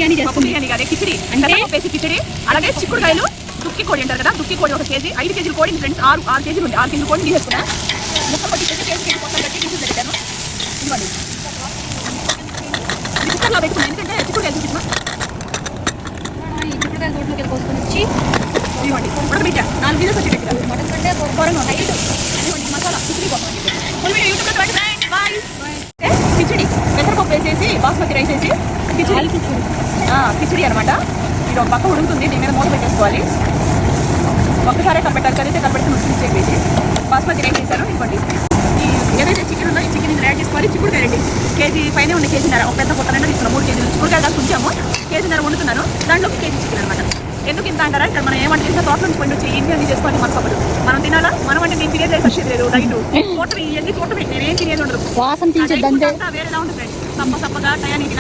బిర్యానీ చేస్తాం. బిర్యానీ కాదే కిచిడి అంటే వేసి కిచిడి. అలాగే చిక్కుడుకాయలు దుక్కి కోడి అంటారు కదా, దుక్కి కోడి 1 కేజీ, 5 కేజీల కోడి ఫ్రెండ్స్, 6 కేజీలు ఉంది. 6 కేజీల కోడిని తీసేసుకున్నా. ముక్క కొట్టి కేజీ మొత్తం పెట్టి తీసి పెట్టాను. ఇదిగోండి కుక్కర్లో పెట్టుకున్నాను, ఎందుకంటే చిక్కుడుకాయలు చూపించిన ఈ చిక్కుడుకాయలు తోటలోకి వెళ్ళి కోసుకొని వచ్చి ఇదిగోండి ఉడకబెట్టా 4 కేజీలు వచ్చి పెట్టారు. మటన్ కంటే కూరగా హైట్ ఇదిగోండి మసాలా కిచిడి కోసం ఫుల్ వీడియో యూట్యూబ్లో చూడండి. బాయ్. కిచిడి పెసరపప్పు వేసేసి బాస్మతి రైస్ వేసి కిచిడి అనమాట. ఇది ఒక పక్క ఉడుకుతుంది, దీని మీద మూత పెట్టేసుకోవాలి. ఒక్కసారే కలపెట్టాలి, కలిపితే కలిపెడితే మిక్స్ వేసి బాస్మతి రైస్ వేసాను. ఇదిగోండి ఈ ఏదైతే చికెన్ ఉందో ఈ చికెన్ ఇందులో యాడ్ చేసుకోవాలి. చిక్కుడుకాయ రండి కేజీ పైన ఉన్న కేజీన్నర, ఒక పెద్ద కొత్త తీసుకున్నాను. 3 కేజీలు చిక్కుడుకాయ దాకా ఉంచాము, కేజీన్నర వండుతున్నాను. దాంట్లోకి కేజీ చికెన్ అనమాట. ఎందుకు ఇంత అంటారా, ఇక్కడ మనం ఏమంటే చేస్తే తోట నుంచి పండి వచ్చి ఇంటి చేసుకోవాలి. మన కబులు మనం తినాలా, మనం అంటే నేను తినేది వచ్చేది లేదు. నైట్ తోట ఇవన్నీ తోట పెట్టి నేనేం తినేది ఉండదు. వాసన తీసేది వేరేలా ఉంటుంది. సప్పగా టయానికి